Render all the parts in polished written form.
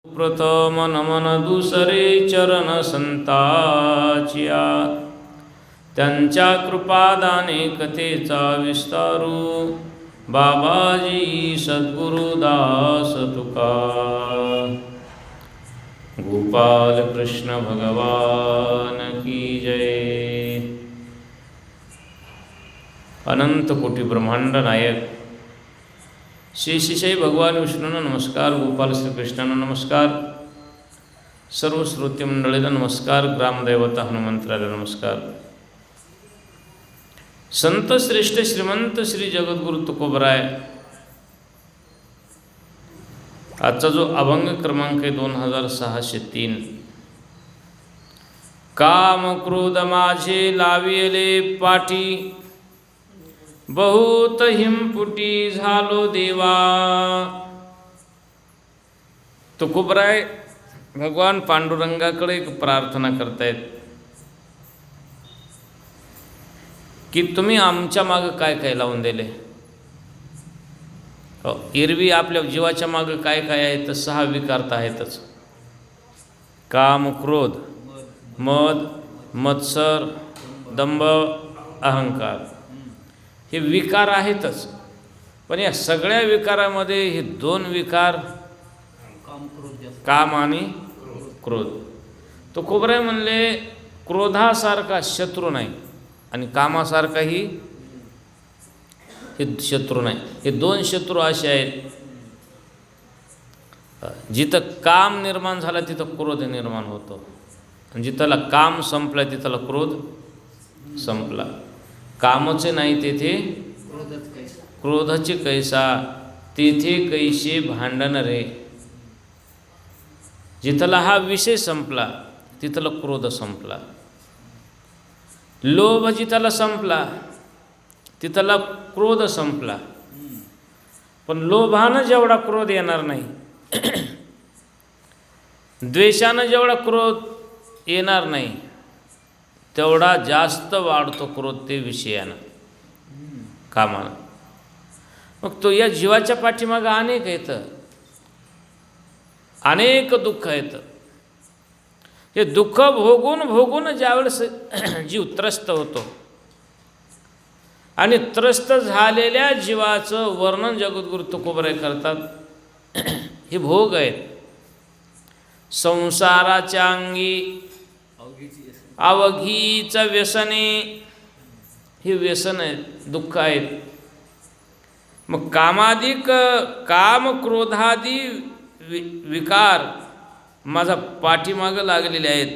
प्रथम नमन दुसरे चरण संताचिया, त्यांच्या कृपादाने कथेचा विस्तारू, बाबाजी सद्गुरुदास तुका। गोपाल कृष्ण भगवान की जय। अनंत कोटी ब्रह्मांड नायक श्री भगवान विष्णूंना नमस्कार, गोपाल श्रीकृष्णांना नमस्कार, सर्व श्रोते मंडळीला नमस्कार, ग्रामदैवता हनुमंतराला नमस्कार। संत श्रेष्ठ श्रीमंत श्री जगद्गुरु तुकोबराय, आजचा जो अभंग क्रमांक आहे 2603। काम क्रोध माझे लाविले पाठी, बहुत हिमपुटी झालो देवा। तुकोबराय भगवान पांडुरंगाकडे एक प्रार्थना करतायत की तुम्ही आमच्या मागं काय काय लावून दिले। एरवी आपल्या जीवाच्या मागं काय काय आहे तर 6 विकार तर आहेतच। काम क्रोध मद मत्सर दंभ अहंकार, हे विकार आहेतच। पण या सगळ्या विकारामध्ये हे 2 विकार, काम आणि क्रोध। तुकोबराय म्हणले क्रोधासारखा शत्रू नाही आणि कामासारखाही हे शत्रू नाही। हे 2 शत्रू असे आहेत, जिथं काम निर्माण झाला तिथं क्रोध निर्माण होतो, आणि जिथला काम संपला तिथला क्रोध संपला। कामचे नाही तेथे क्रोधाचे कैसा, तेथे कैसे भांडण रे। जिथला हा विषय संपला तिथला क्रोध संपला। लोभ जिथला संपला तिथला क्रोध संपला। पण लोभानं जेवढा क्रोध येणार नाही, द्वेषानं जेवढा क्रोध येणार नाही, तेवढा जास्त वाढतो क्रोध ते विषयानं, कामानं। मग तो या जीवाच्या पाठीमागं अनेक येतं, अनेक दुःख येतं। हे दुःख भोगून भोगून ज्यावेळेस जीव त्रस्त होतो, आणि त्रस्त झालेल्या जीवाचं वर्णन जगद्गुरु तुकोबराय करतात। हे भोग आहेत, संसाराच्या अंगी अवघीच व्यसने, हे व्यसन आहेत, दुःख आहेत। मग कामाधिक काम क्रोधादी विकार माझा पाठीमागं लागलेले आहेत।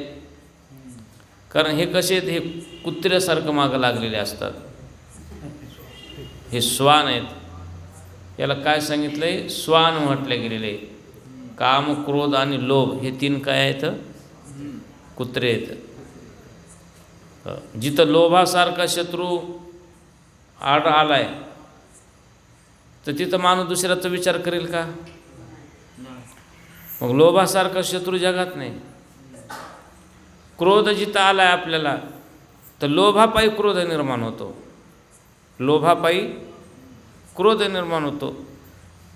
कारण हे कसे आहेत, हे कुत्र्यासारखं मागं लागलेले असतात। हे श्वान आहेत, याला काय सांगितलंय, श्वान म्हटले गेलेले। काम क्रोध आणि लोभ हे 3 काय आहेत, कुत्रे आहेत। जिथं लोभासारखा शत्रू आलाय तर तिथं माणूस दुसऱ्याचा विचार करेल का? मग लोभासारखा शत्रू जगात नाही। क्रोध जिथं आलाय आपल्याला तर लोभापायी क्रोध निर्माण होतो, लोभापायी क्रोध निर्माण होतो।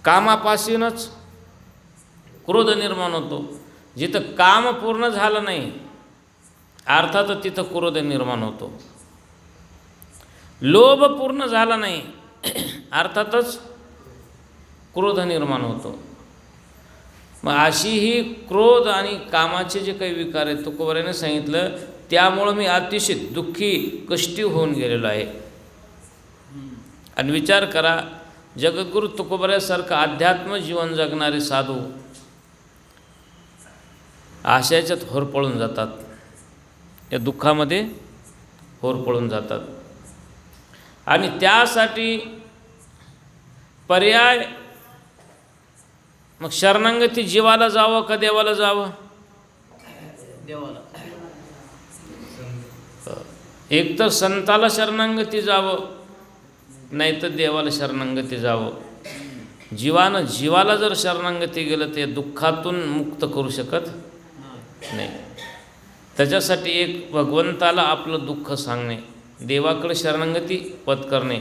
कामापासूनच क्रोध निर्माण होतो। जिथं काम पूर्ण झालं नाही अर्थातच तिथं क्रोध निर्माण होतो। लोभ पूर्ण झाला नाही अर्थातच क्रोध निर्माण होतो। मग अशी ही क्रोध आणि कामाचे जे काही विकार आहेत तुकोबरायने सांगितलं, त्यामुळं मी अतिशय दुःखी कष्टी होऊन गेलेलो आहे। आणि विचार करा, जगद्गुरु तुकोबरायासारखं अध्यात्म जीवन जगणारे साधू आशयाच्यात होरपळून जातात, या दुःखामध्ये होरपळून जातात। आणि त्यासाठी पर्याय मग शरणागती जीवाला जावं का देवाला जावं? देवाला। एक तर संताला शरणागती जावं, नाही तर देवाला शरणागती जावं। जीवाला जर शरणागती गेलं ते दुःखातून मुक्त करू शकत नाही। त्याच्यासाठी एक भगवंताला आपलं दुःख सांगणे, देवाकडे शरणागती पत्करणे,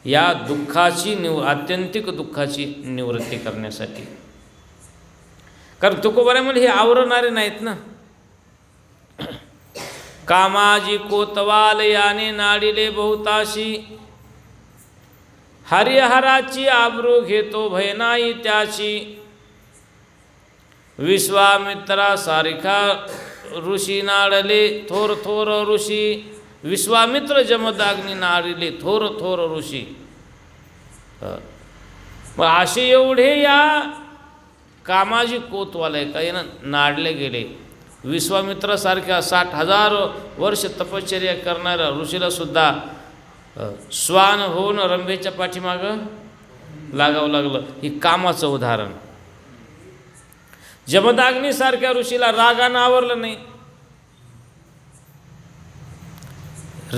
या दुःखाची आत्यंतिक दुःखाची निवृत्ती करण्यासाठी। कारण तुकोबाऱ्यामध्ये हे आवरणारे नाहीत ना. कामाजी कोतवाल याने नाडिले बहुताशी, हरिहराची आबरू घेतो भय नाही त्याची. विश्वामित्रा सारिखा ऋषी नाडले थोर थोर ऋषी. विश्वामित्र जमदाग्नी नाडिले थोर थोर ऋषी. मग असे एवढे या कामाजी कोतवाले काही ना नाडले गेले. विश्वामित्रासारख्या 60,000 वर्ष तपश्चर्या करणाऱ्या ऋषीला सुद्धा श्वान होऊन रंभेच्या पाठीमागं लागावं लागलं. ही कामाचं उदाहरण. जमदाग्नीसारख्या ऋषीला रागानं आवरलं नाही.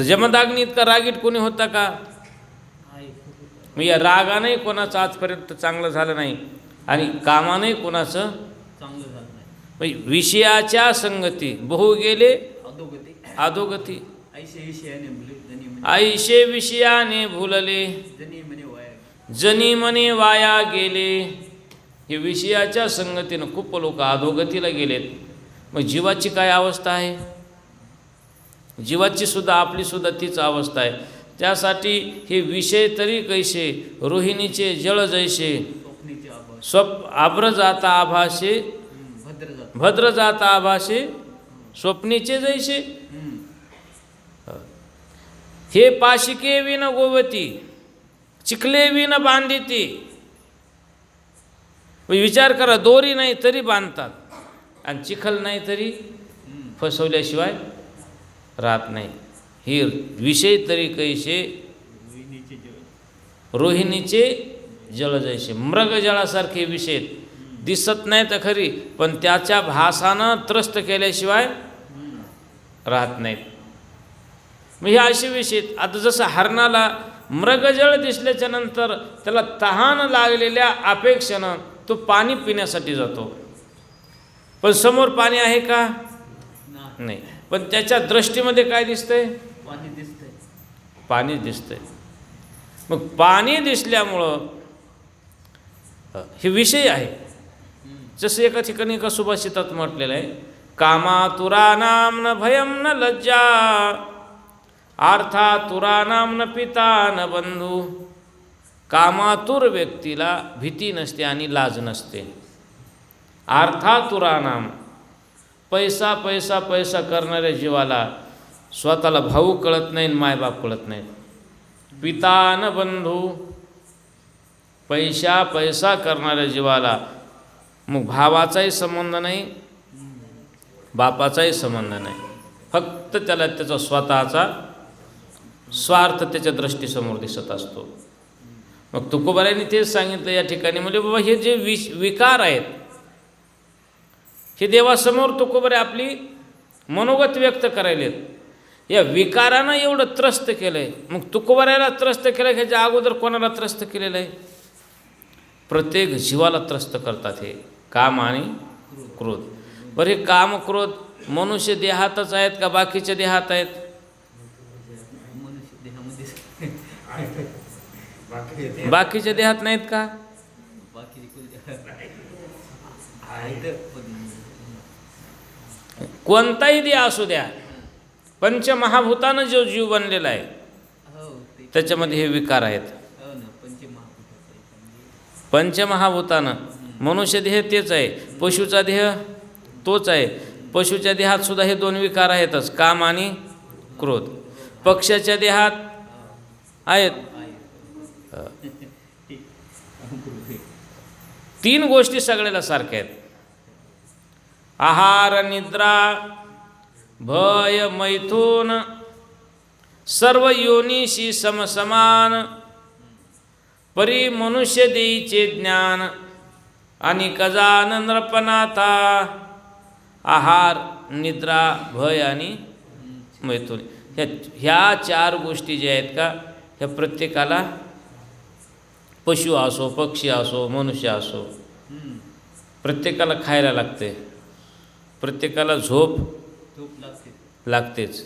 जमदाग्नी इतका रागीट कोणी होता का? मग या रागाने कोणाचं आजपर्यंत चांगलं झालं नाही आणि कामाने कोणाचं चांगलं झालं नाही. म्हणजे विषयाच्या संगती बहु गेले अधोगती अधोगती. ऐशे विषयाने भुले जनी आईशे विषयाने भुलले म्हणे वाया. जनी मने वाया गेले. हे विषयाच्या संगतीनं खूप लोक अधोगतीला गेलेत. मग जीवाची काय अवस्था आहे? जीवाची सुद्धा आपली सुद्धा तीच अवस्था आहे. त्यासाठी हे विषय तरी कैसे रोहिणीचे जळ जैसे स्वप्नीचे आभास आभ्र जाता आभासे भद्र जात. भद्र जाता आभासे स्वप्नीचे जैसे. हे पाशिके विन गोवती चिखले विन बांधिती. विचार करा, दोरी नाही तरी बांधतात आणि चिखल नाही तरी फसवल्याशिवाय राहत नाही. ही विषय तरी कैसे रोहिणीचे जळ जैसे. मृगजळासारखे विषय दिसत नाही तर खरी, पण त्याच्या भासानं त्रस्त केल्याशिवाय राहत नाहीत. मग हे असे विषय. आता जसं हरणाला मृगजळ दिसल्याच्या नंतर त्याला तहान लागलेल्या अपेक्षेनं तो पाणी पिण्यासाठी जातो, पण समोर पाणी आहे का? नाही. पण त्याच्या दृष्टीमध्ये काय दिसतंय? पाणी दिसतंय. पाणी दिसतंय. मग पाणी दिसल्यामुळं हे विषय आहे. जसं एका ठिकाणी एका सुभाषितात म्हटलेलं आहे, कामातुरानाम न भयम न लज्जा, अर्थातुरानाम न पिता न बंधू. कामातुर व्यक्तीला भीती नसते आणि लाज नसते. अर्थातुरानाम पैसा पैसा पैसा करणाऱ्या जीवाला स्वतःला भाऊ कळत नाही, मायबाप कळत नाही. पिता न बंधू, पैसा पैसा करणाऱ्या जीवाला मग भावाचाही संबंध नाही, बापाचाही संबंध नाही. फक्त त्याला त्याचा स्वतःचा स्वार्थ त्याच्या दृष्टीसमोर दिसत असतो. मग तुकोबारायांनी तेच सांगितलं या ठिकाणी, म्हणजे बाबा हे जे विकार आहेत हे देवासमोर तुकोबारे आपली मनोगत व्यक्त करायलेत. या विकारानं एवढं त्रस्त केलं आहे. मग तुकोबारायाला त्रस्त केलं, ह्याच्या अगोदर कोणाला त्रस्त केलेलं आहे? प्रत्येक जीवाला त्रस्त करतात हे काम आणि क्रोध. बरं, हे काम क्रोध मनुष्य देहातच आहेत का बाकीच्या देहात आहेत? मनुष्य देहामध्ये बाकीच्या देहात नाहीत का? बाकी कोणताही देह असू द्या, पंचमहाभूतानं जो जीव बनलेला आहे हो ते त्याच्यामध्ये हे विकार आहेत. हो ना. पंचमहाभूताचं पंचमहाभूतानं मनुष्य देह तेच आहे, पशुचा देह तोच आहे. पशुच्या देहात सुद्धा हे दोन विकार आहेतच, काम आणि क्रोध. पक्ष्याच्या देहात आहेत. तीन गोष्टी सगळ्याला सारख्या आहेत. आहार निद्रा भय मैथून सर्व योनीशी समसमान. परी मनुष्य देईचे ज्ञान आणि गजान नृपनाथा. आहार निद्रा भय आणि मैथून, ह्या चार गोष्टी ज्या आहेत का, ह्या प्रत्येकाला, पशु असो पक्षी असो मनुष्य असो, प्रत्येकाला खायला लागते, प्रत्येकाला झोप लागतेच.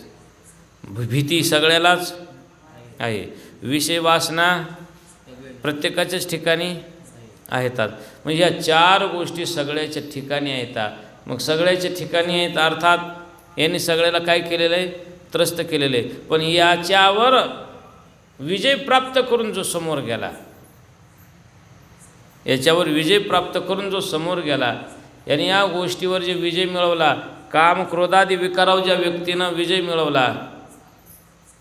भीती सगळ्यालाच आहे. विषय वासना प्रत्येकाच्याच ठिकाणी आहेत. म्हणजे या 4 गोष्टी सगळ्याच्या ठिकाणी आहेत. मग सगळ्याच्या ठिकाणी आहेत अर्थात यांनी सगळ्याला काय केलेलं आहे? त्रस्त केलेलं आहे. पण याच्यावर विजय प्राप्त करून जो समोर गेला, याच्यावर विजय प्राप्त करून जो समोर गेला, याने या गोष्टीवर जे विजय मिळवला, काम क्रोधादी विकारावर ज्या व्यक्तीनं विजय मिळवला,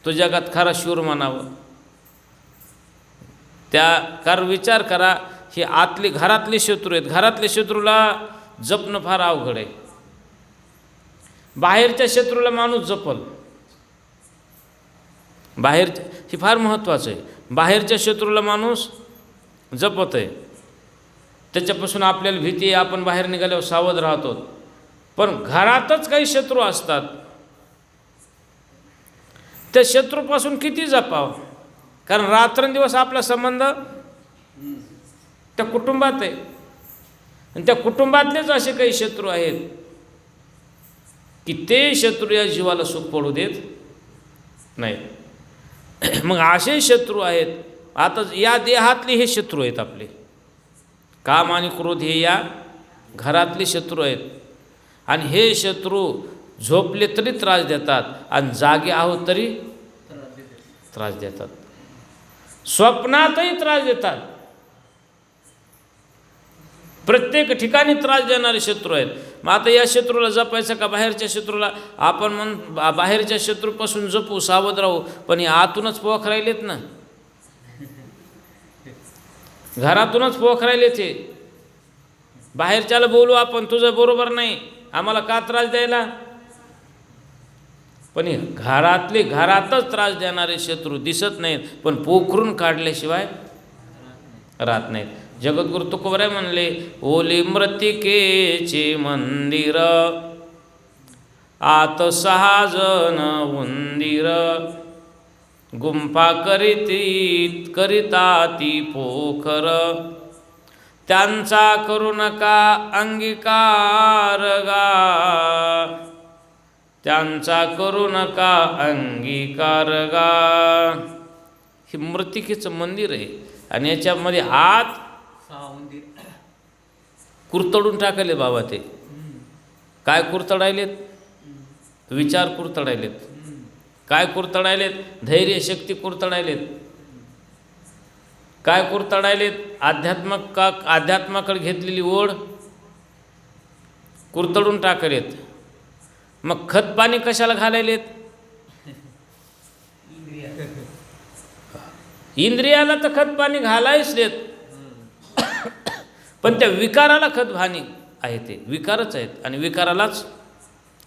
तो जगात खरा शूर म्हणावं. कारण विचार करा, हे घरातले शत्रू आहेत. घरातल्या शत्रूला जपणं फार अवघड आहे. बाहेरच्या शत्रूला माणूस जपल, हे फार महत्त्वाचं आहे. बाहेरच्या शत्रूला माणूस जपत आहे, त्याच्यापासून आपल्याला भीती आहे, आपण बाहेर निघाल्यावर सावध राहतो. पण घरातच काही शत्रू असतात, त्या शत्रूपासून किती जपावं? कारण रात्रंदिवस आपला संबंध त्या कुटुंबात आहे, आणि त्या कुटुंबातलेच असे काही शत्रू आहेत की ते शत्रू या जीवाला सुख पडू देत नाही. मग असे शत्रू आहेत. आता या देहातले हे शत्रू आहेत आपले. काम आणि क्रोध हे या घरातले शत्रू आहेत. आणि हे शत्रू झोपले तरी त्रास देतात, आणि जागे आहोत तरी त्रास देतात, स्वप्नातही त्रास देतात. प्रत्येक ठिकाणी त्रास देणारे शत्रू आहेत. मग आता या शत्रूला जपायचं का बाहेरच्या शत्रूला? आपण बाहेरच्या शत्रूपासून जपू, सावध राहू, पण हे आतूनच पोख राहिलेत ना, घरातूनच पोख राहिलेत. हे बाहेरच्याला बोलू आपण, तुझं बरोबर नाही, आम्हाला का त्रास द्यायला? पण हे घरातच त्रास देणारे शत्रू दिसत नाहीत, पण पोखरून काढल्याशिवाय राहत नाहीत. जगद्गुरु तुकोबराय म्हणले, ओले मृत्तिकेचे मंदिर, आत 6 जण उंदीर, गुंफा करिता ती पोखर, त्यांचा करू नका अंगीकार गा, त्यांचा करू नका अंगीकार गा. हे मृत्तिकेचं मंदिर आहे, आणि याच्यामध्ये आत 6 उंदीर कुरतडून टाकले बाबा. ते काय कुरतडायलेत? विचार कुरतडायलेत. काय कुरतडायलेत? धैर्य शक्ती कुरतडायलेत. काय कुरतडायलेत? अध्यात्माकडे घेतलेली ओढ कुरतडून टाकलेत. मग खत पाणी कशाला घालायलेत? इंद्रियाला तर खत पाणी घालायच देत, पण त्या विकाराला खत पाणी आहे. ते विकारच आहेत, आणि विकारालाच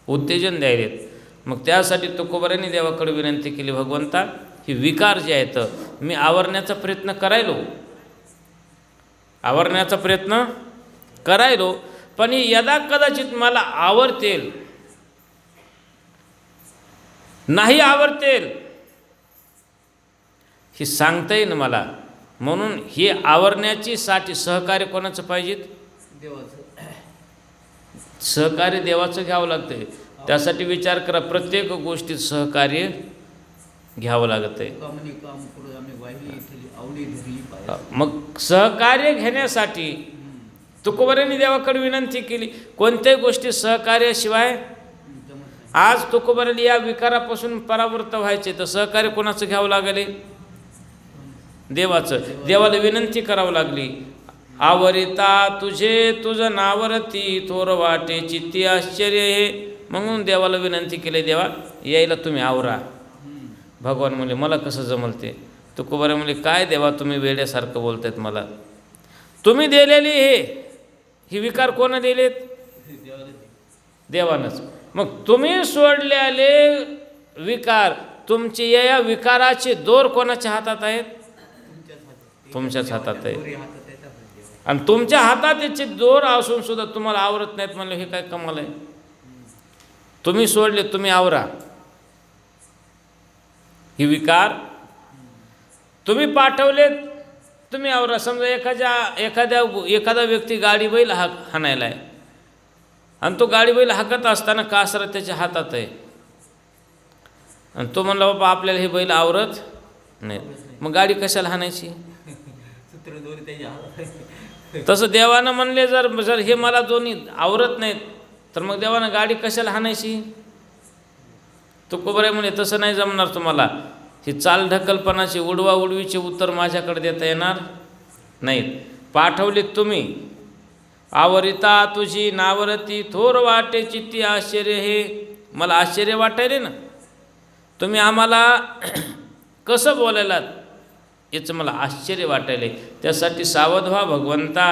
उत्तेजन द्यायलेत. मग त्यासाठी तुकोबारांनी देवाकडे विनंती केली, भगवंता, हे विकार जे आहेत मी आवरण्याचा प्रयत्न करायलो, पण यदा कदाचित मला आवरतेल, नाही आवरतेल हे सांगता येईन मला. म्हणून हे आवरण्याची साठी सहकार्य कोणाचं पाहिजेत? देवाचं. सहकार्य देवाचं घ्यावं लागतं. त्यासाठी विचार करा, प्रत्येक गोष्टीत सहकार्य घ्यावं लागतं आहे. मग सहकार्य घेण्यासाठी तुकोबारांनी देवाकडे विनंती केली. कोणत्याही गोष्टी सहकार्याशिवाय, आज तुकोबारांनी या विकारापासून परावृत्त व्हायचे, तर सहकार्य कोणाचं घ्यावं लागले? देवाचं. देवाला विनंती करावं लागली, आवरिता तुझं नावरती, थोर वाटे चित्ती आश्चर्य हे. म्हणून देवाला विनंती केली, देवा यायला तुम्ही आवरा. भगवान म्हणले, मला कसं जमलते? तुकोबाराय म्हणले, काय देवा तुम्ही वेड्यासारखं बोलतायत मला. तुम्ही दिलेली हे विकार कोण दिलेत? देवानंच. मग तुम्ही सोडलेले विकार, तुमचे या विकाराचे दोर कोणाच्या हातात आहेत? तुमच्याच हातात आहे. आणि तुमच्या हातात याचे दोर असून सुद्धा तुम्हाला आवरत नाहीत म्हणलं, हे काय कमाल आहे? तुम्ही सोडले, तुम्ही आवरा. ही विकार तुम्ही पाठवलेत, तुम्ही आवरा. समजा एखादा व्यक्ती गाडी बैल हाणायला आहे, आणि तो गाडी बैल हाकत असताना कासरा त्याच्या हातात आहे, आणि तो म्हणला, बाबा आपल्याला हे बैल आवरत नाही, मग गाडी कशाला हाणायची? तसं देवानं म्हणले जर जर हे मला दोन्ही आवरत नाहीत तर मग देवानं गाडी कशाला हाणायची? तुकोबराय म्हणे तसं नाही जमणार तुम्हाला. ही चाल ढकलपणाची उडवाउडवीचे उत्तर माझ्याकडे देता येणार नाहीत. पाठवलीत तुम्ही. आवरिता तुझी नावरती थोर वाटे चित्ती आश्चर्य. हे मला आश्चर्य वाटायले ना. तुम्ही आम्हाला कसं बोलायलात याचं मला आश्चर्य वाटायले. त्यासाठी सावध व्हा भगवंता.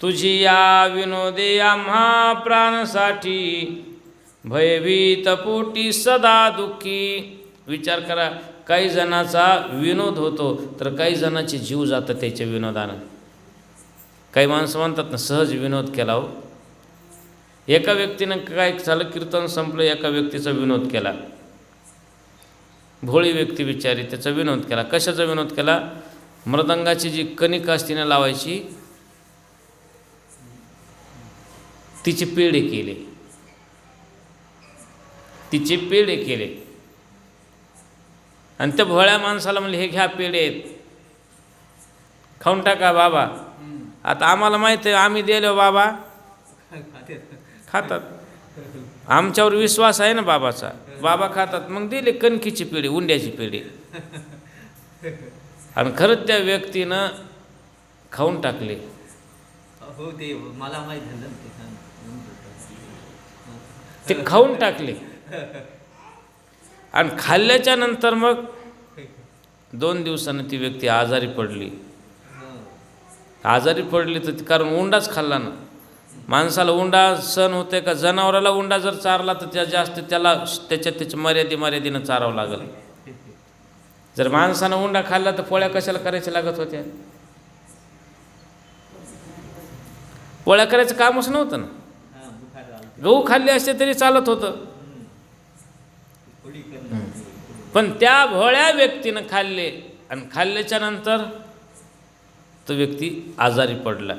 तुझी या विनोदे आम्हा प्राणसाठी भयभीत पोटी सदा दुःखी. विचार करा, काही जणाचा विनोद होतो तर काही जणाचे जीव जातं त्याच्या विनोदानं. काही माणसं म्हणतात ना सहज विनोद केला हो. एका व्यक्तीनं काय झालं, कीर्तन संपलं, एका व्यक्तीचा विनोद केला. भोळी व्यक्ती विचारी, त्याचा विनोद केला. कशाचा विनोद केला? मृदंगाची जी कणिक असते ना लावायची, तिचे पेढे केले. तिचे पेढे केले आणि त्या भोळ्या माणसाला म्हणले हे घ्या पेढे आहेत, खाऊन टाका बाबा. आता आम्हाला माहीत आहे आम्ही दिलो बाबा खातात, आमच्यावर विश्वास आहे ना बाबाचा, बाबा खातात. मग दिले कणकीची पेढी, उंड्याची पेढी. आणि खरंच त्या व्यक्तीनं खाऊन टाकले. हो ते मला माहीत झालं ते खाऊन टाकले. आणि खाल्ल्याच्या नंतर मग 2 दिवसानं ती व्यक्ती आजारी पडली. आजारी पडली तर कारण उंडाच खाल्ला ना. माणसाला उंडा सण होते का? जनावराला उंडा जर चारला तर त्या जास्त त्याला त्याच्या मर्यादेनं चारावं लागलं. जर माणसानं उंडा खाल्ला तर पोळ्या कशाला करायच्या लागत होत्या? पोळ्या करायचं कामच नव्हतं ना. गहू खाल्ले असते तरी चालत होतं. पण त्या भोळ्या व्यक्तीनं खाल्ले आणि खाल्ल्याच्या नंतर तो व्यक्ती आजारी पडला.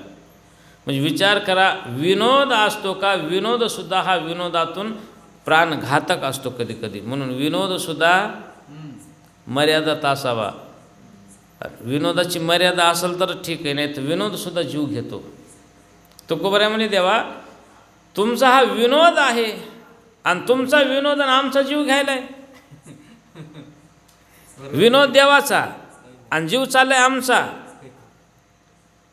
म्हणजे विचार करा, विनोद असतो का? विनोदसुद्धा हा विनोदातून प्राणघातक असतो कधी कधी. म्हणून विनोदसुद्धा मर्यादात असावा. विनोदाची मर्यादा असेल तर ठीक आहे, नाही तर विनोदसुद्धा जीव घेतो. तुकोबराय म्हणे देवा तुमचा हा विनोद आहे आणि तुमचा विनोद आणि आमचा जीव घ्यायला आहे. विनोद देवाचा आणि जीव चाललाय आमचा.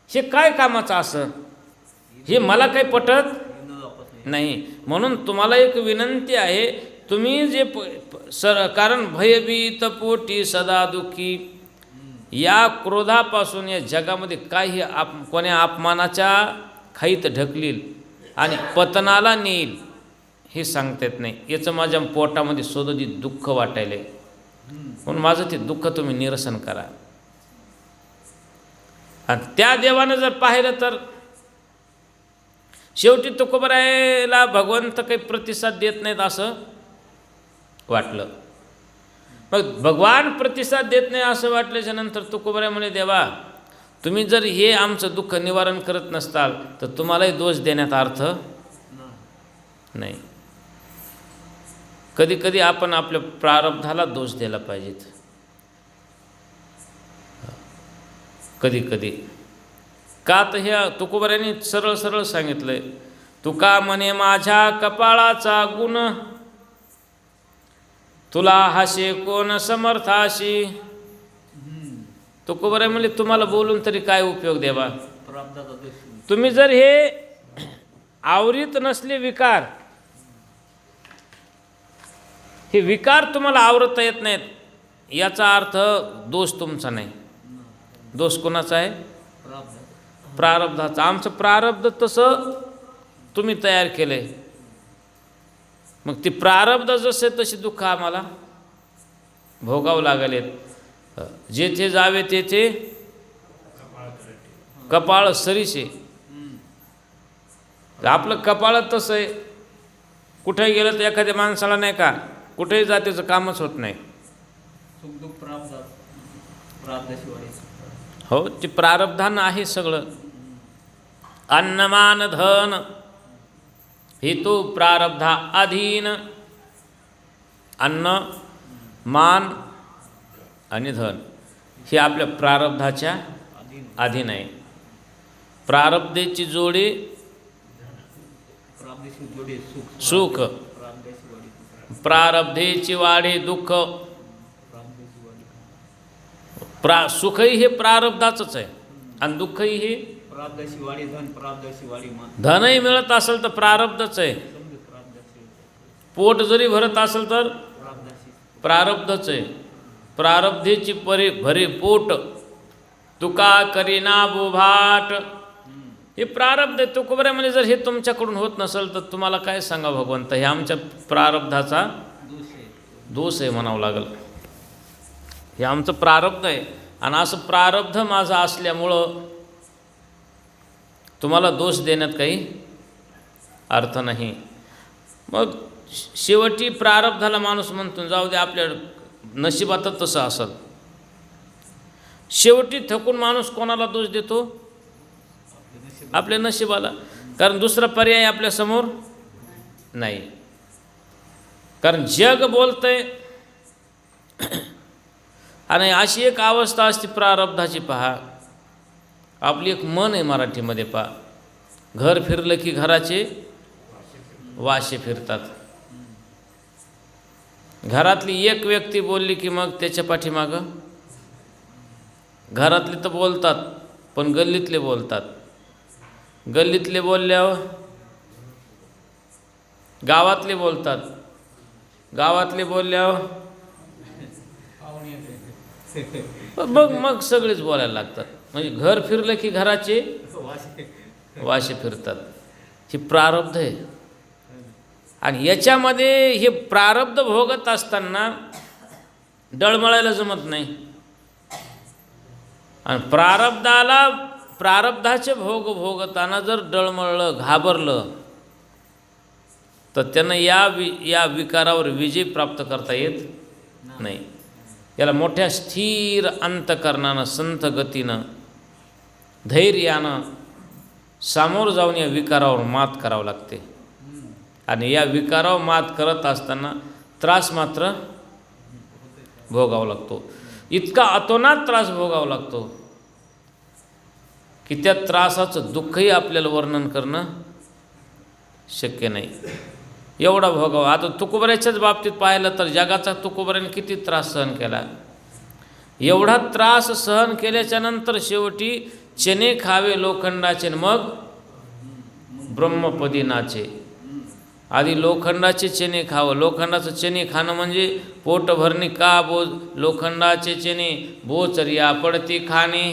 हे काय कामाचं असं? हे मला काही पटत नाही. म्हणून तुम्हाला एक विनंती आहे, तुम्ही जे कारण भयभीत पोटी सदा दुःखी. या क्रोधापासून या जगामध्ये काही कोण्या अपमानाच्या खाईत ढकलील आणि पतनाला नेईल हे सांगता येत नाही. याचं माझ्या पोटामध्ये सोदोदी दुःख वाटायला. म्हणून माझं ते दुःख तुम्ही निरसन करा. आणि त्या देवानं जर पाहिलं तर शेवटी तुकोबरायला भगवंत काही प्रतिसाद देत नाहीत असं वाटलं. मग भगवान प्रतिसाद देत नाही असं वाटल्याच्या नंतर तुकोबराय म्हणे देवा तुम्ही जर हे आमचं दुःख निवारण करत नसताल तर तुम्हालाही दोष देण्यात अर्थ नाही. कधी कधी आपण आपल्या प्रारब्धाला दोष द्यायला पाहिजेत. कधी कधी का तर ह्या तुकोबरायांनी सरळ सरळ सांगितलंय, तुका म्हणे माझ्या कपाळाचा गुण तुला हासे कोण समर्थाशी. तुकोबराय म्हणले तुम्हाला बोलून तरी काय उपयोग देवा? तुम्ही जर हे आवरीत नसले विकार, हे विकार तुम्हाला आवरता येत नाहीत, याचा अर्थ दोष तुमचा नाही. दोष कोणाचा आहे? प्रारब्धाचा. आमचं प्रारब्ध तसं तुम्ही तयार केलं आहे. मग ती प्रारब्ध जसे तशी दुःख आम्हाला भोगावं लागलेत. जेथे जावे तेथे कपाळ सरीसे. आपलं कपाळ तसं आहे, कुठेही गेलं तर एखाद्या माणसाला नाही का कुठेही जातीचं कामच होत नाही. हो, ते प्रारब्धानं आहे सगळं. अन्नमान धन हेतू प्रारब्धा अधीन. अन्न, मान आणि धन हे आपल्या प्रारब्धाच्या अधीन आहे. प्रारब्धेची जोडी प्रारब्धेशी जोडी सुख सुख, प्रारब्धेशी वाढी दुःख. प्रारब्धेची वाढी दुःख. प्रारब्धेशी वाढी सुखही हे प्रारब्धाचंच आहे आणि दुःखही हे प्रारब्धेशी वाढी धन प्रारब्धेशी वाढी मान धनही मिळत असेल तर प्रारब्धच आहे, समज प्रारब्धेशी पोट जरी भरत असेल तर प्रारब्धेशी प्रारब्धच आहे. प्रारब्धेची भरे पोट तुका करीना बोभाट, हे प्रारब्ध आहे. तुकोबऱ्यामध्ये जर हे तुमच्याकडून होत नसेल तर तुम्हाला काय सांगा भगवंत, हे आमच्या प्रारब्धाचा दोष आहे. दोष आहे म्हणावं लागेल. हे आमचं प्रारब्ध आहे आणि असं प्रारब्ध माझं असल्यामुळं तुम्हाला दोष देण्यात काही अर्थ नाही. मग शेवटी प्रारब्धाला माणूस म्हणतो जाऊ दे, आपल्या नशिबातच तसं असेल. शेवटी थकून माणूस कोणाला दोष देतो? आपल्या नशिबाला. कारण दुसरा पर्याय आपल्यासमोर नाही. कारण जग बोलतंय आणि अशी एक अवस्था असते प्रारब्धाची. पहा, आपली एक मन आहे मराठीमध्ये. पहा, घर फिरलं की घराचे वाशे फिरतात. घरातली एक व्यक्ती बोलली की मग त्याच्या पाठीमागं घरातले तर बोलतात पण गल्लीतले बोलतात. गल्लीतले बोलल्यावर गावातले बोलतात. गावातले बोलल्यावर मग सगळेच बोलायला लागतात. म्हणजे घर फिरलं की घराचे वाशे फिरतात. ही प्रारब्ध आहे. आणि याच्यामध्ये हे प्रारब्ध भोगत असताना डळमळायला जमत नाही. आणि प्रारब्धाचे भोग भोगताना जर डळमळलं, घाबरलं तर त्यांना या विकारावर विजय प्राप्त करता येत नाही. याला मोठ्या स्थिर अंतकरणानं, संत गतीनं, धैर्यानं सामोर जाऊन या विकारावर मात करावं लागते. आणि या विकारावर मात करत असताना त्रास मात्र भोगावा लागतो. इतका अतोनात त्रास भोगावा लागतो की त्या त्रासाचं दुःखही आपल्याला वर्णन करणं शक्य नाही. एवढा भोगावा. आता तुकोबऱ्याच्याच बाबतीत पाहिलं तर जगाचा तुकोबऱ्याने किती त्रास सहन केला. एवढा त्रास सहन केल्याच्या नंतर शेवटी चणे खावे लोखंडाचे, मग ब्रह्मपदी नाचे. आधी लोखंडाचे चणे खावं. लोखंडाचं चणे खाणं म्हणजे पोट भरणे का बोज, लोखंडाचे चणे बोचर्या पडती खाणे.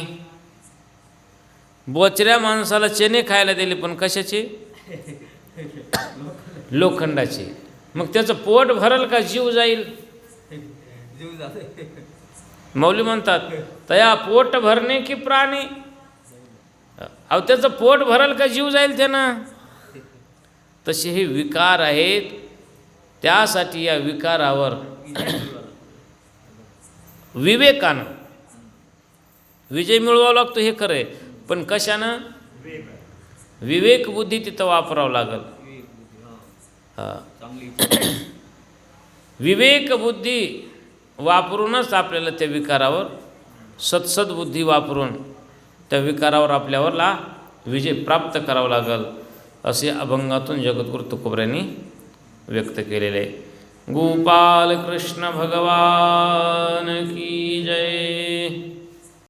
बोचऱ्या माणसाला चणे खायला दिले पण कशाचे? लोखंडाचे. मग त्याचं पोट भरल का जीव जाईल? जीव जाते. मौली म्हणतात तया पोट भरणे की प्राणी. अहो त्याचं पोट भरल का जीव जाईल त्यानं? तसे हे विकार आहेत. त्यासाठी या विकारावर विवेकानं विजय मिळवावा लागतो. हे खरं आहे. पण कशानं? विवेक बुद्धी तिथं वापरावं लागल. विवेक बुद्धी वापरूनच आपल्याला त्या विकारावर, सत्सद्बुद्धी वापरून त्या विकारावर आपल्यावरला विजय प्राप्त करावा लागल, असे अभंगातून जगद्गुरु तुकोबऱ्यांनी व्यक्त केलेले आहे. गोपाल कृष्ण भगवान की जय.